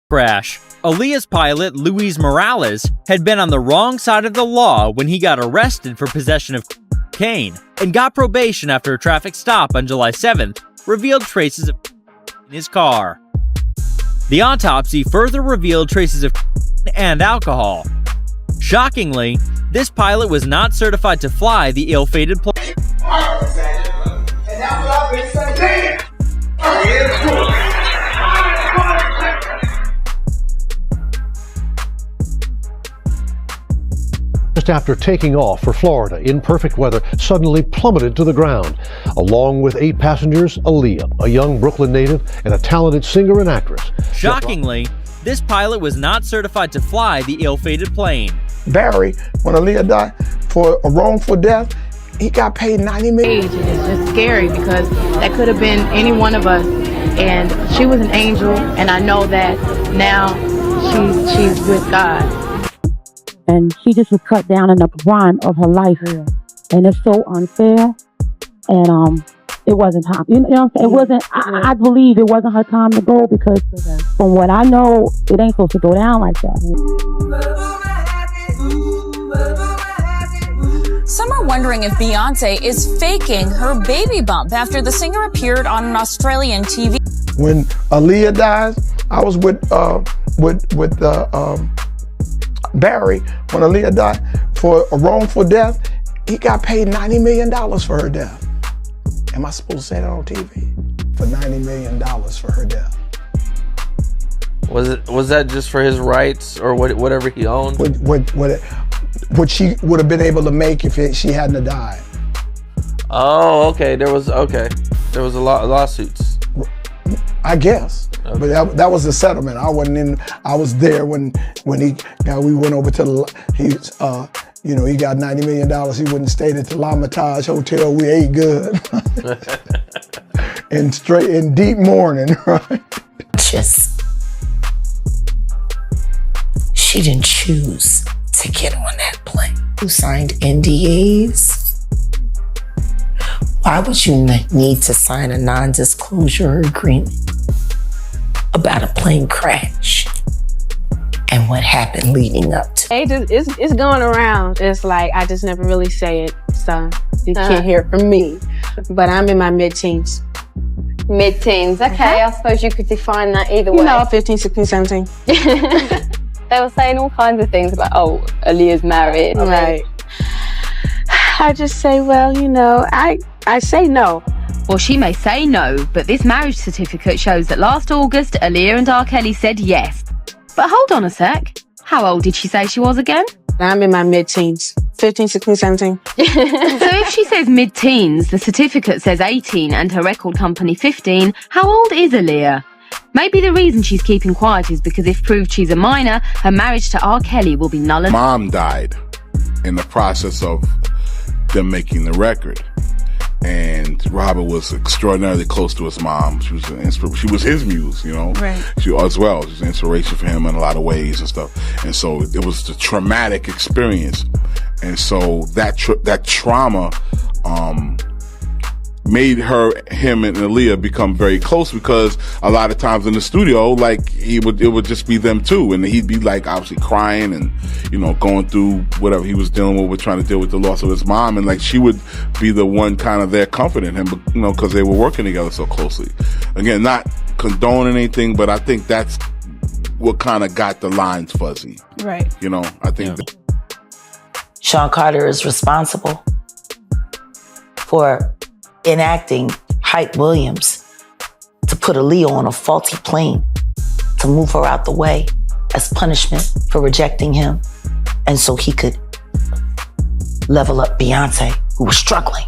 crash. Aaliyah's pilot, Luis Morales, had been on the wrong side of the law when he got arrested for possession of cocaine and got probation after a traffic stop on July 7th revealed traces of in his car. The autopsy further revealed traces of and alcohol. Shockingly, this pilot was not certified to fly the ill-fated plane. Just after taking off for Florida in perfect weather, suddenly plummeted to the ground. Along with 8 passengers, Aaliyah, a young Brooklyn native and a talented singer and actress. Shockingly, this pilot was not certified to fly the ill-fated plane. Barry, when Aaliyah died for a wrongful death, he got paid $90 million. It's just scary because that could have been any one of us. And she was an angel, and I know that now she's with God. And she just was cut down in the prime of her life. And it's so unfair. And it wasn't time. You know what I'm saying? It wasn't, I believe it wasn't her time to go because from what I know, it ain't supposed to go down like that. Some are wondering if Beyonce is faking her baby bump after the singer appeared on an Australian TV. When Aaliyah dies, I was with Barry. When Aaliyah died for a wrongful death, he got paid $90 million for her death. Am I supposed to say that on TV? For $90 million for her death. Was that just for his rights or whatever he owned? What she would have been able to make if she hadn't have died. Oh, okay. There was a lot of lawsuits. I guess, okay. But that was the settlement. I wasn't in. I was there when we went over to he got $90 million. He wouldn't stay at the L'Hermitage Hotel. We ate good, in deep mourning, right? She didn't choose to get on that plane. Who signed NDAs? Why would you need to sign a non-disclosure agreement about a plane crash and what happened leading up to it? It's going around. It's like, I just never really say it, so you can't hear it from me. But I'm in my mid-teens. Mid-teens, okay. I suppose you could define that either way. 15, 16, 17. They were saying all kinds of things about, oh, Aaliyah's married. Right. I just say, well, I say no. Well, she may say no, but this marriage certificate shows that last August, Aaliyah and R. Kelly said yes. But hold on a sec. How old did she say she was again? I'm in my mid-teens. 15, 16, 17. So if she says mid-teens, the certificate says 18 and her record company 15, how old is Aaliyah? Maybe the reason she's keeping quiet is because if proved she's a minor, her marriage to R. Kelly will be null and... Mom died in the process of them making the record. And Robert was extraordinarily close to his mom. She was his muse, Right. She as well. She was an inspiration for him in a lot of ways and stuff. And so it was a traumatic experience. And so that trauma made him and Aaliyah become very close because a lot of times in the studio, like it would just be them two, and he'd be like obviously crying and going through whatever he was dealing with trying to deal with the loss of his mom, and like she would be the one kind of there comforting him, because they were working together so closely. Again, not condoning anything, but I think that's what kind of got the lines fuzzy. Right. I think Sean Carter is responsible for enacting Hype Williams to put Aaliyah on a faulty plane to move her out the way as punishment for rejecting him, and so he could level up Beyonce, who was struggling.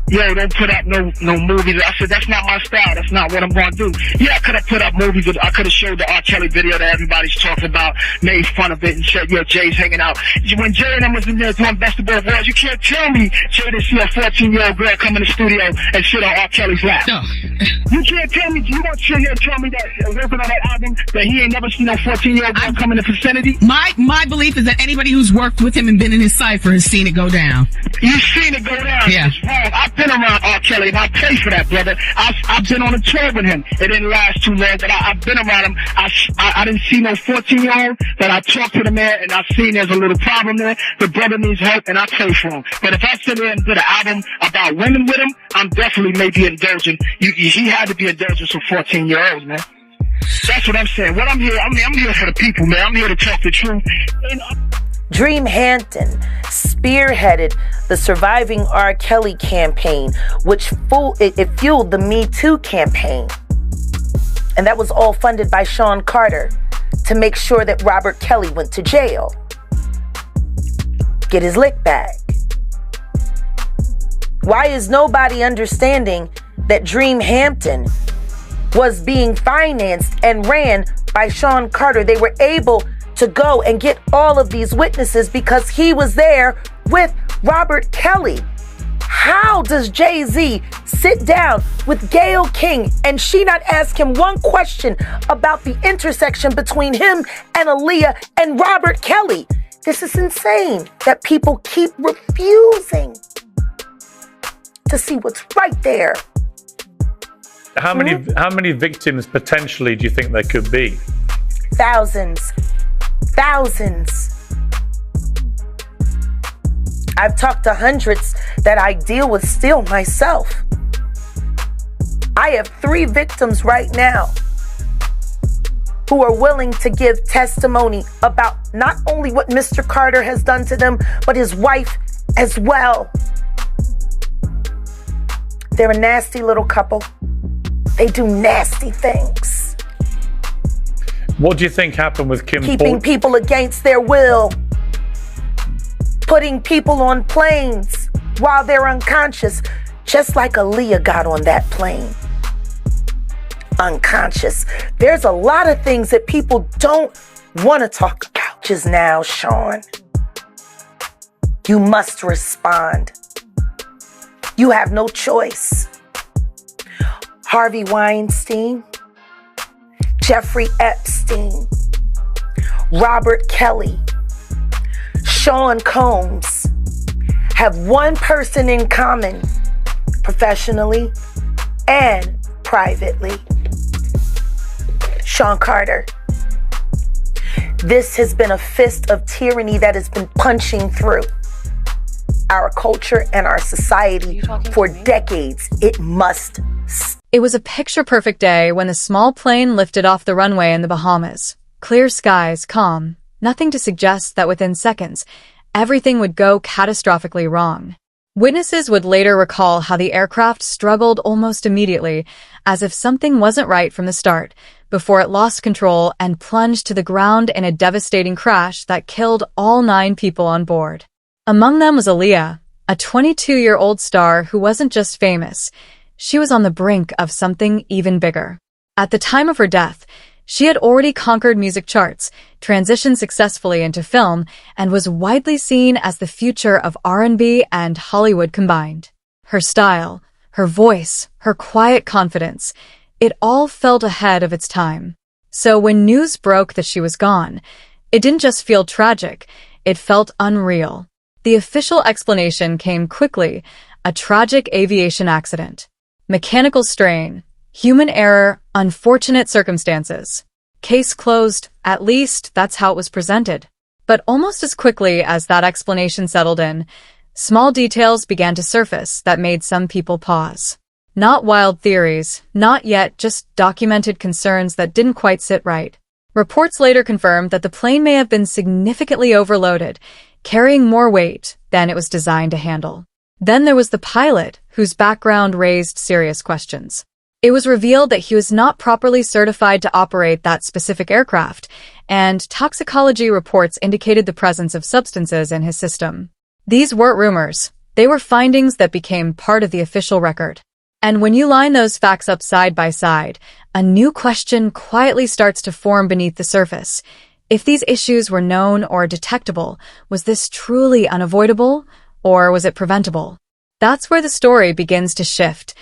Yo, don't put up no movies. I said, that's not my style. That's not what I'm going to do. Yeah, I could have put up movies. I could have showed the R. Kelly video that everybody's talking about, made fun of it, and said, yo, Jay's hanging out. When Jay and them was in there doing Basketball Awards, you can't tell me Jay didn't see a 14-year-old girl come in the studio and sit on R. Kelly's lap. No, You can't tell me, you don't sit here and tell me that working on that album that he ain't never seen no 14-year-old girl come in the vicinity. My belief is that anybody who's worked with him and been in his cipher has seen it go down. You've seen it go down. Yeah. It's wrong. I've been around R. Kelly and I pay for that, brother. I've been on a tour with him. It didn't last too long, but I've been around him. I didn't see no 14-year-old, but I talked to the man and I seen there's a little problem there. The brother needs help and I pay for him. But if I sit there and did an album about women with him, I'm definitely maybe indulging. He had to be indulging some 14-year-olds, man. That's what I'm saying. What I'm here for the people, man. I'm here to talk the truth. Dream Hampton spearheaded the Surviving R. Kelly campaign, which fueled the Me Too campaign. And that was all funded by Sean Carter to make sure that Robert Kelly went to jail. Get his lick back. Why is nobody understanding that Dream Hampton was being financed and ran by Sean Carter? They were able to go and get all of these witnesses because he was there with Robert Kelly. How does Jay-Z sit down with Gayle King and she not ask him one question about the intersection between him and Aaliyah and Robert Kelly? This is insane that people keep refusing to see what's right there. How many victims potentially do you think there could be? Thousands. I've talked to hundreds that I deal with still myself. I have 3 victims right now who are willing to give testimony about not only what Mr. Carter has done to them, but his wife as well. They're a nasty little couple. They do nasty things. What do you think happened with Kim? Keeping people against their will. Putting people on planes while they're unconscious, just like Aaliyah got on that plane. Unconscious. There's a lot of things that people don't want to talk about just now, Sean. You must respond. You have no choice. Harvey Weinstein, Jeffrey Epstein, Robert Kelly, Sean Combs have one person in common, professionally and privately. Sean Carter. This has been a fist of tyranny that has been punching through our culture and our society for decades. It must stop. It was a picture-perfect day when the small plane lifted off the runway in the Bahamas. Clear skies, calm, nothing to suggest that within seconds, everything would go catastrophically wrong. Witnesses would later recall how the aircraft struggled almost immediately, as if something wasn't right from the start, before it lost control and plunged to the ground in a devastating crash that killed all 9 people on board. Among them was Aaliyah, a 22-year-old star who wasn't just famous. She was on the brink of something even bigger. At the time of her death, she had already conquered music charts, transitioned successfully into film, and was widely seen as the future of R&B and Hollywood combined. Her style, her voice, her quiet confidence, it all felt ahead of its time. So when news broke that she was gone, it didn't just feel tragic, it felt unreal. The official explanation came quickly: a tragic aviation accident. Mechanical strain, human error, unfortunate circumstances. Case closed, at least that's how it was presented. But almost as quickly as that explanation settled in, small details began to surface that made some people pause. Not wild theories, not yet, just documented concerns that didn't quite sit right. Reports later confirmed that the plane may have been significantly overloaded, carrying more weight than it was designed to handle. Then there was the pilot, whose background raised serious questions. It was revealed that he was not properly certified to operate that specific aircraft, and toxicology reports indicated the presence of substances in his system. These weren't rumors. They were findings that became part of the official record. And when you line those facts up side by side, a new question quietly starts to form beneath the surface. If these issues were known or detectable, was this truly unavoidable, or was it preventable? That's where the story begins to shift,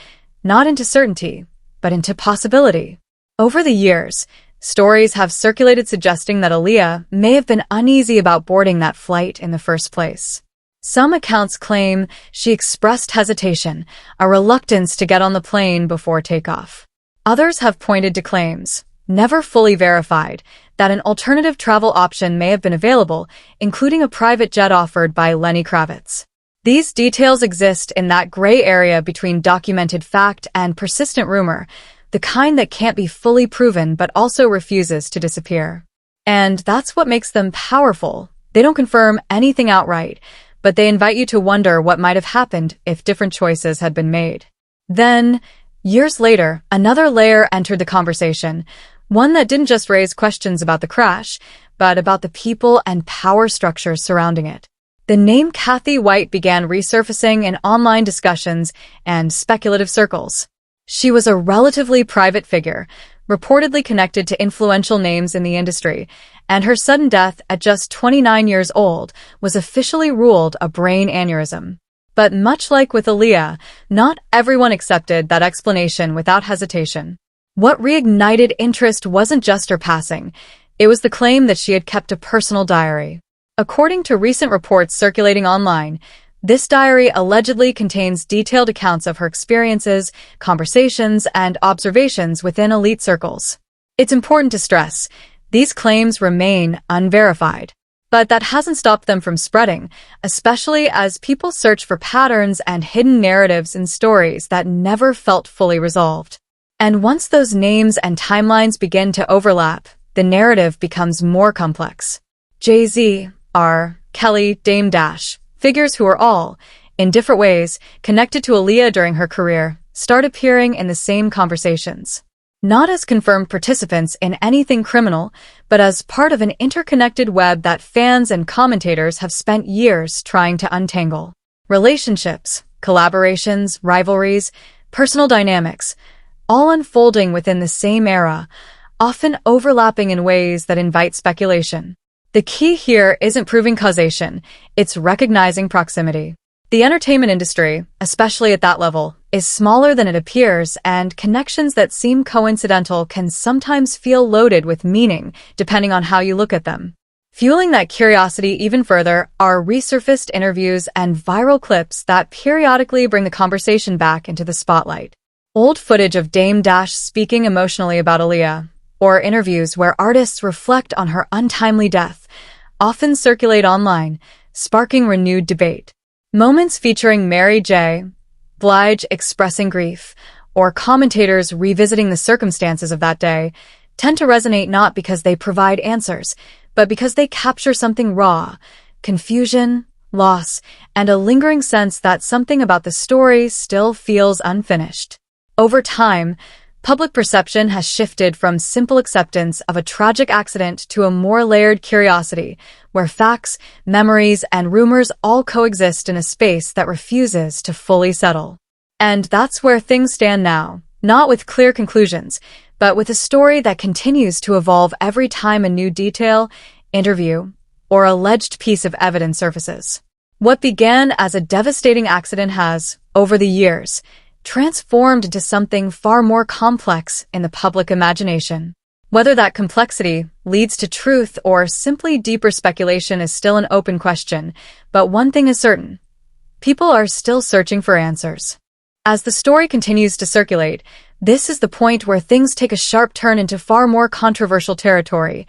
not into certainty, but into possibility. Over the years, stories have circulated suggesting that Aaliyah may have been uneasy about boarding that flight in the first place. Some accounts claim she expressed hesitation, a reluctance to get on the plane before takeoff. Others have pointed to claims, never fully verified, that an alternative travel option may have been available, including a private jet offered by Lenny Kravitz. These details exist in that gray area between documented fact and persistent rumor, the kind that can't be fully proven but also refuses to disappear. And that's what makes them powerful. They don't confirm anything outright, but they invite you to wonder what might have happened if different choices had been made. Then, years later, another layer entered the conversation, one that didn't just raise questions about the crash, but about the people and power structures surrounding it. The name Cathy White began resurfacing in online discussions and speculative circles. She was a relatively private figure, reportedly connected to influential names in the industry, and her sudden death at just 29 years old was officially ruled a brain aneurysm. But much like with Aaliyah, not everyone accepted that explanation without hesitation. What reignited interest wasn't just her passing, it was the claim that she had kept a personal diary. According to recent reports circulating online, this diary allegedly contains detailed accounts of her experiences, conversations, and observations within elite circles. It's important to stress, these claims remain unverified. But that hasn't stopped them from spreading, especially as people search for patterns and hidden narratives in stories that never felt fully resolved. And once those names and timelines begin to overlap, the narrative becomes more complex. Jay-Z, R. Kelly, Dame Dash, figures who are all, in different ways, connected to Aaliyah during her career, start appearing in the same conversations. Not as confirmed participants in anything criminal, but as part of an interconnected web that fans and commentators have spent years trying to untangle. Relationships, collaborations, rivalries, personal dynamics, all unfolding within the same era, often overlapping in ways that invite speculation. The key here isn't proving causation, it's recognizing proximity. The entertainment industry, especially at that level, is smaller than it appears, and connections that seem coincidental can sometimes feel loaded with meaning, depending on how you look at them. Fueling that curiosity even further are resurfaced interviews and viral clips that periodically bring the conversation back into the spotlight. Old footage of Dame Dash speaking emotionally about Aaliyah, or interviews where artists reflect on her untimely death, often circulate online, sparking renewed debate. Moments featuring Mary J. Blige expressing grief, or commentators revisiting the circumstances of that day, tend to resonate not because they provide answers, but because they capture something raw, confusion, loss, and a lingering sense that something about the story still feels unfinished. Over time, public perception has shifted from simple acceptance of a tragic accident to a more layered curiosity, where facts, memories, and rumors all coexist in a space that refuses to fully settle. And that's where things stand now, not with clear conclusions, but with a story that continues to evolve every time a new detail, interview, or alleged piece of evidence surfaces. What began as a devastating accident has, over the years, transformed into something far more complex in the public imagination. Whether that complexity leads to truth or simply deeper speculation is still an open question, but one thing is certain. People are still searching for answers. As the story continues to circulate, this is the point where things take a sharp turn into far more controversial territory,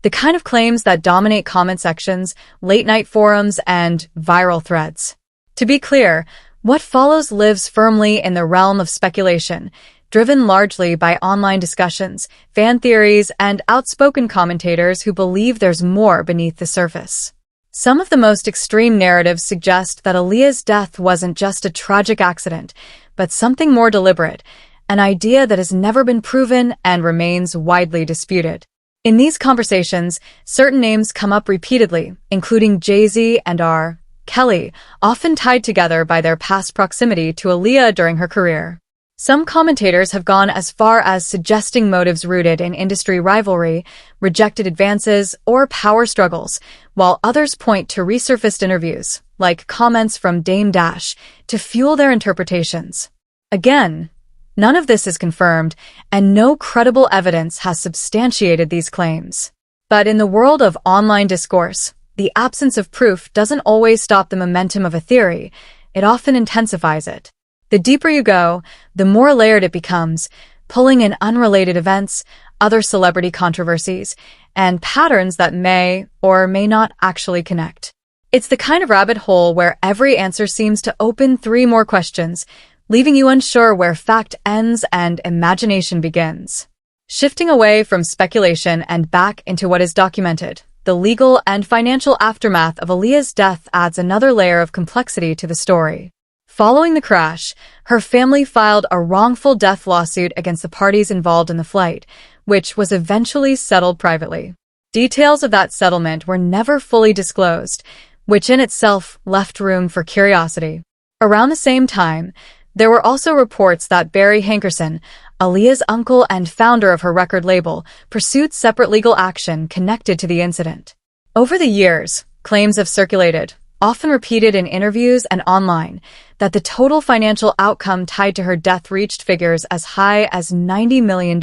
the kind of claims that dominate comment sections, late-night forums, and viral threads. To be clear, what follows lives firmly in the realm of speculation, driven largely by online discussions, fan theories, and outspoken commentators who believe there's more beneath the surface. Some of the most extreme narratives suggest that Aaliyah's death wasn't just a tragic accident, but something more deliberate, an idea that has never been proven and remains widely disputed. In these conversations, certain names come up repeatedly, including Jay-Z and R. Kelly, often tied together by their past proximity to Aaliyah during her career. Some commentators have gone as far as suggesting motives rooted in industry rivalry, rejected advances, or power struggles, while others point to resurfaced interviews, like comments from Dame Dash, to fuel their interpretations. Again, None of this is confirmed, and no credible evidence has substantiated these claims. But in the world of online discourse, the absence of proof doesn't always stop the momentum of a theory, it often intensifies it. The deeper you go, the more layered it becomes, pulling in unrelated events, other celebrity controversies, and patterns that may or may not actually connect. It's the kind of rabbit hole where every answer seems to open 3 more questions, leaving you unsure where fact ends and imagination begins. Shifting away from speculation and back into what is documented, the legal and financial aftermath of Aaliyah's death adds another layer of complexity to the story. Following the crash, her family filed a wrongful death lawsuit against the parties involved in the flight, which was eventually settled privately. Details of that settlement were never fully disclosed, which in itself left room for curiosity. Around the same time, there were also reports that Barry Hankerson, Aaliyah's uncle and founder of her record label, pursued separate legal action connected to the incident. Over the years, claims have circulated, often repeated in interviews and online, that the total financial outcome tied to her death reached figures as high as $90 million.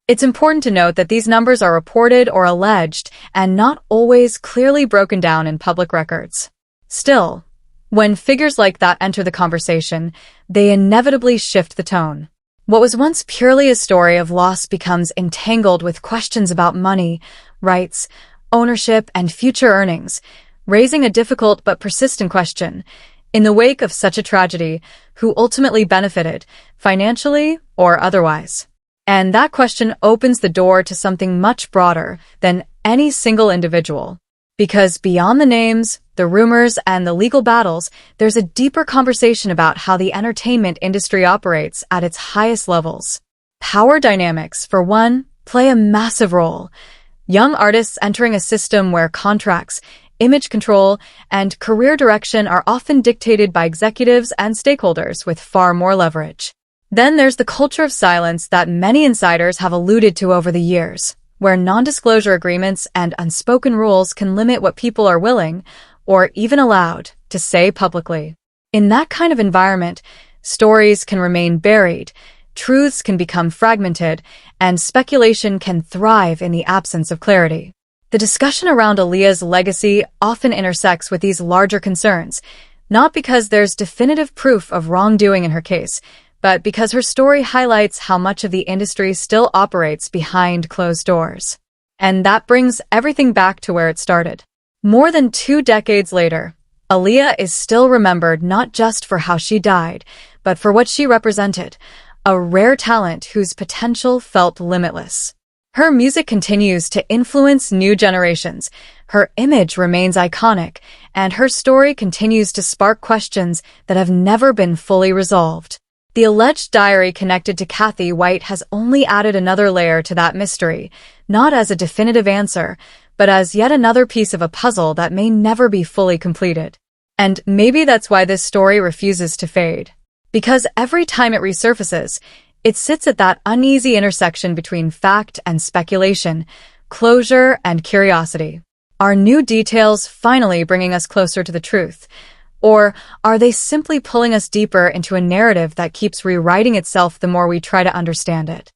It's important to note that these numbers are reported or alleged and not always clearly broken down in public records. Still, when figures like that enter the conversation, they inevitably shift the tone. What was once purely a story of loss becomes entangled with questions about money, rights, ownership, and future earnings, raising a difficult but persistent question. In the wake of such a tragedy, who ultimately benefited, financially or otherwise? And that question opens the door to something much broader than any single individual. Because beyond the names, the rumors, and the legal battles, there's a deeper conversation about how the entertainment industry operates at its highest levels. Power dynamics, for one, play a massive role. Young artists entering a system where contracts, image control, and career direction are often dictated by executives and stakeholders with far more leverage. Then there's the culture of silence that many insiders have alluded to over the years, where non-disclosure agreements and unspoken rules can limit what people are willing, or even allowed, to say publicly. In that kind of environment, stories can remain buried, truths can become fragmented, and speculation can thrive in the absence of clarity. The discussion around Aaliyah's legacy often intersects with these larger concerns, not because there's definitive proof of wrongdoing in her case, but because her story highlights how much of the industry still operates behind closed doors. And that brings everything back to where it started. More than 2 decades later, Aaliyah is still remembered not just for how she died, but for what she represented, a rare talent whose potential felt limitless. Her music continues to influence new generations, her image remains iconic, and her story continues to spark questions that have never been fully resolved. The alleged diary connected to Cathy White has only added another layer to that mystery, not as a definitive answer, but as yet another piece of a puzzle that may never be fully completed. And maybe that's why this story refuses to fade. Because every time it resurfaces, it sits at that uneasy intersection between fact and speculation, closure and curiosity. Are new details finally bringing us closer to the truth? Or are they simply pulling us deeper into a narrative that keeps rewriting itself the more we try to understand it?